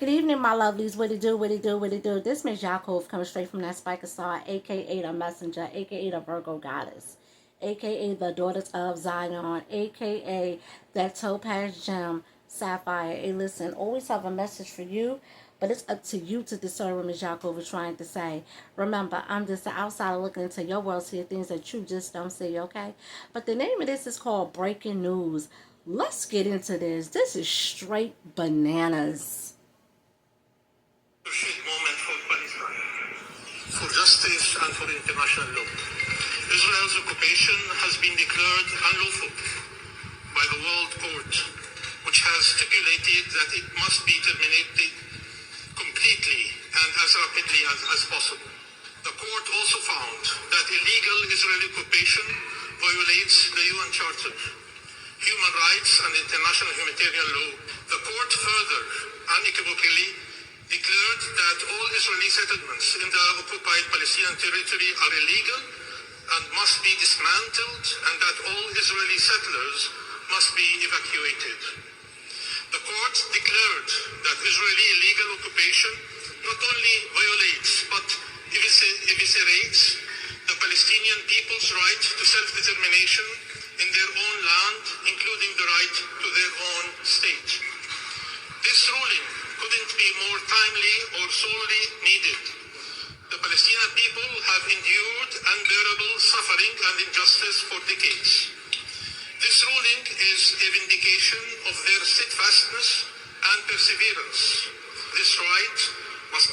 Good evening, my lovelies. What it do, what it do, what it do. This Miss Yaakov coming straight from that Spiker Star, a.k.a. the Messenger, a.k.a. the Virgo Goddess, a.k.a. the Daughters of Zion, a.k.a. that Topaz Gem Sapphire. Hey, listen, always have a message for you, but it's up to you to discern what Miss Yaakov is trying to say. Remember, I'm just the outsider looking into your world, see things that you just don't see, okay? But the name of this is called Breaking News. Let's get into this. This is straight bananas. Moment for Palestine, for justice and for international law. Israel's occupation has been declared unlawful by the World Court, which has stipulated that it must be terminated completely and as rapidly as possible. The court also found that illegal Israeli occupation violates the UN Charter, human rights and international humanitarian law. The court further unequivocally declared that all Israeli settlements in the occupied Palestinian territory are illegal and must be dismantled, and that all Israeli settlers must be evacuated. The court declared that Israeli illegal occupation not only violates but eviscerates the Palestinian people's right to self-determination in their own land, including the right to their own state. This ruling couldn't be more timely or sorely needed. The Palestinian people have endured unbearable suffering and injustice for decades. This ruling is a vindication of their steadfastness and perseverance. This right must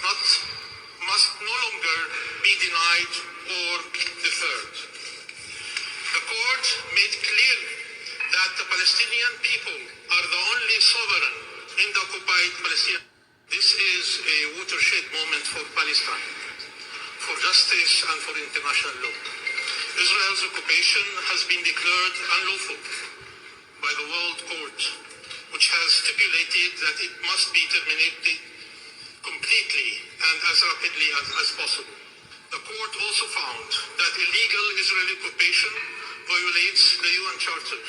no longer be denied or deferred. The court made clear that the Palestinian people are the only sovereign in the occupied Palestine. This is a watershed moment for Palestine, for justice and for international law. Israel's occupation has been declared unlawful by the World Court, which has stipulated that it must be terminated completely and as rapidly as possible. The court also found that illegal Israeli occupation violates the UN Charter,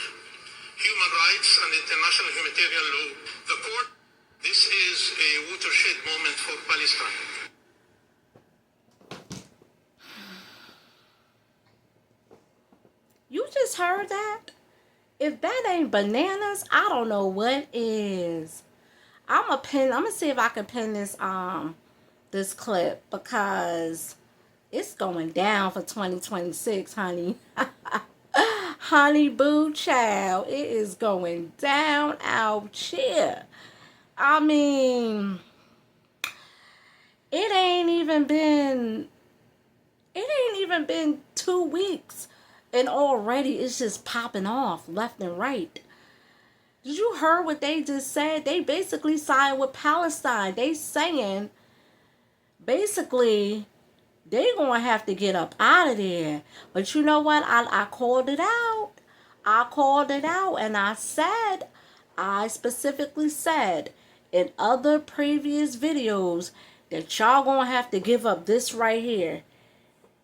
human rights and international humanitarian law. This is a watershed moment for Palestine. You just heard that? If that ain't bananas, I don't know what is. I'm gonna see if I can pin this clip because it's going down for 2026, honey. Honey boo child, it is going down out here. I mean, it ain't even been 2 weeks and already it's just popping off left and right. Did you hear what they just said? They basically sided with Palestine. They saying basically they gonna have to get up out of there. But you know what? I called it out. I called it out and I specifically said in other previous videos that y'all gonna have to give up this right here.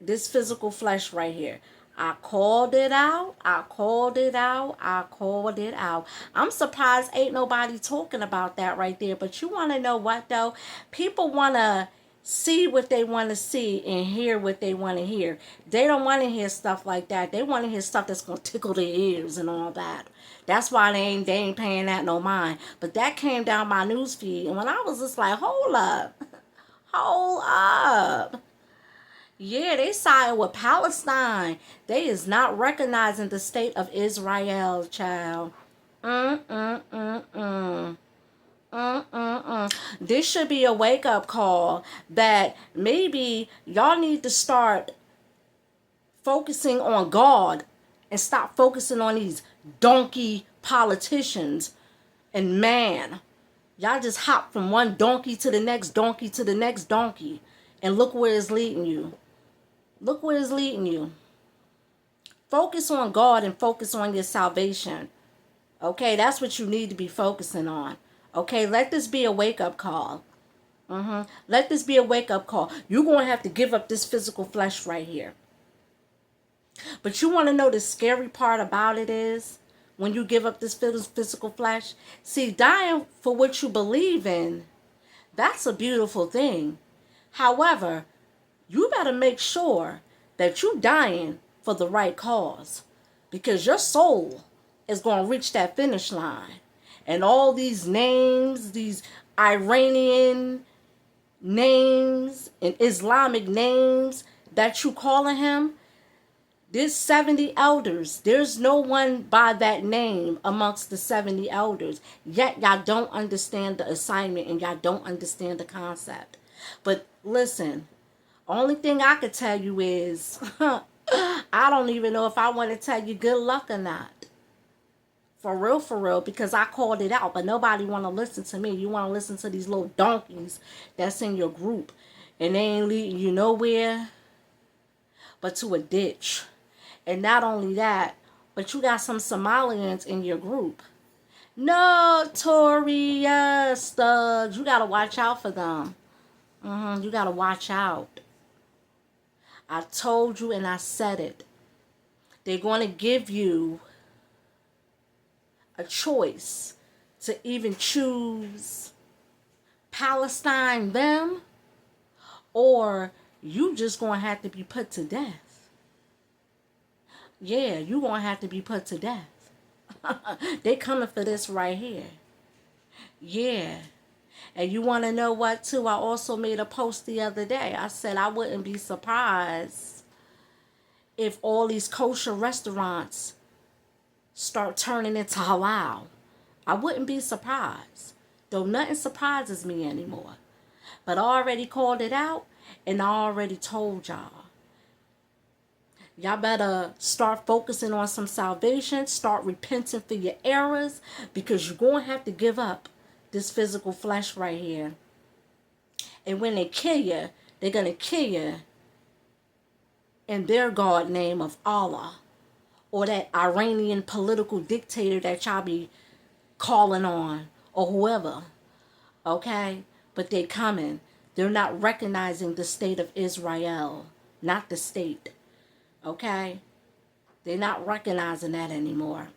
This physical flesh right here. I called it out. I called it out. I called it out. I'm surprised ain't nobody talking about that right there. But you want to know what, though? People want to see what they want to see and hear what they want to hear. They don't want to hear stuff like that. They want to hear stuff that's going to tickle their ears and all that. That's why they ain't paying that no mind. But that came down my news feed. And when I was just like, hold up. Hold up. Yeah, they siding with Palestine. They is not recognizing the state of Israel, child. This should be a wake-up call that maybe y'all need to start focusing on God and stop focusing on these donkey politicians and man. Y'all just hop from one donkey to the next donkey to the next donkey. And look where it's leading you. Look where it's leading you. Focus on God and focus on your salvation. Okay, that's what you need to be focusing on. Okay, let this be a wake-up call. Let this be a wake-up call. You're going to have to give up this physical flesh right here. But you want to know the scary part about it is when you give up this physical flesh? See, dying for what you believe in, That's a beautiful thing. However, you better make sure that you dying for the right cause, because your soul is going to reach that finish line. And all these names, these Iranian names and Islamic names that you calling him, there's 70 elders. There's no one by that name amongst the 70 elders. Yet y'all don't understand the assignment and y'all don't understand the concept. But listen, only thing I could tell you is I don't even know if I want to tell you good luck or not. For real, because I called it out, but nobody want to listen to me. You want to listen to these little donkeys that's in your group, and they ain't leading you nowhere but to a ditch. And not only that, but you got some Somalians in your group. Notorious thugs. You got to watch out for them. You got to watch out. I told you and I said it. They're going to give you a choice to even choose Palestine, them, or you just going to have to be put to death. Yeah, you going to have to be put to death. They coming for this right here. Yeah. And you want to know what, too? I also made a post the other day. I said I wouldn't be surprised if all these kosher restaurants start turning into halal. I wouldn't be surprised. Though nothing surprises me anymore. But I already called it out and I already told y'all. Y'all better start focusing on some salvation. Start repenting for your errors, because you're going to have to give up this physical flesh right here. And when they kill you, they're going to kill you in their God name of Allah, or that Iranian political dictator that y'all be calling on, or whoever. Okay? But they coming. They're not recognizing the state of Israel, not the state. Okay? They're not recognizing that anymore.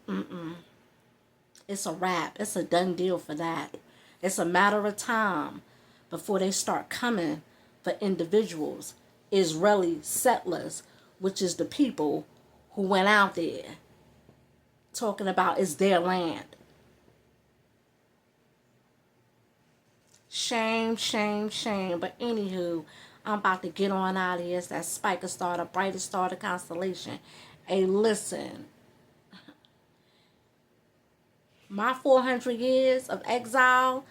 It's a wrap. It's a done deal for that. It's a matter of time before they start coming for individuals, Israeli settlers, which is the people who went out there talking about it's their land. Shame, shame, shame. But anywho, I'm about to get on out of here. It's that Spiker Star, the brightest star of the constellation. Hey, listen. My 400 years of exile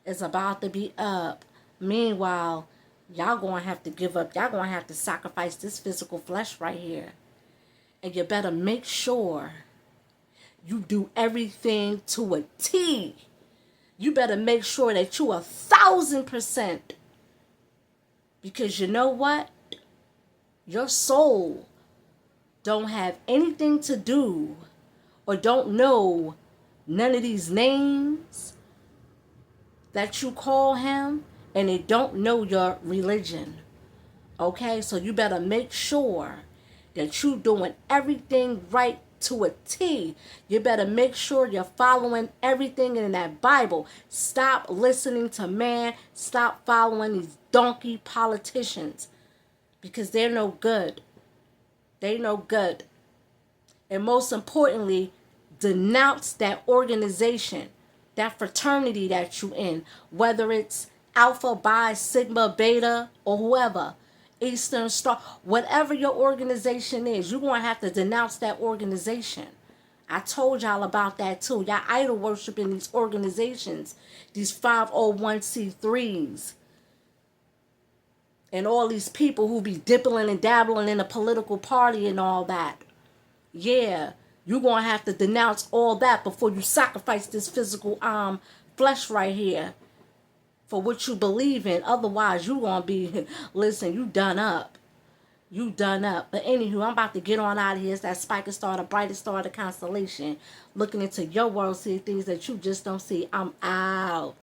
is about to be up. Meanwhile, y'all going to have to give up. Y'all going to have to sacrifice this physical flesh right here. And you better make sure you do everything to a T. You better make sure that you 1,000%. Because you know what? Your soul don't have anything to do or don't know none of these names that you call him, and they don't know your religion. Okay? So you better make sure that you doing everything right to a T. You better make sure you're following everything in that Bible. Stop listening to man. Stop following these donkey politicians, because they're no good. They no good. And most importantly, denounce that organization, that fraternity that you in, whether it's Alpha, Bi, Sigma, Beta, or whoever, Eastern Star, whatever your organization is, you're going to have to denounce that organization. I told y'all about that too. Y'all idol worshiping these organizations, these 501c3s, and all these people who be dibbling and dabbling in a political party and all that. Yeah, you're going to have to denounce all that before you sacrifice this physical flesh right here for what you believe in. Otherwise, you're going to be, listen, you done up. You done up. But anywho, I'm about to get on out of here. It's that Spiker Star, the brightest star of the constellation. Looking into your world, see things that you just don't see. I'm out.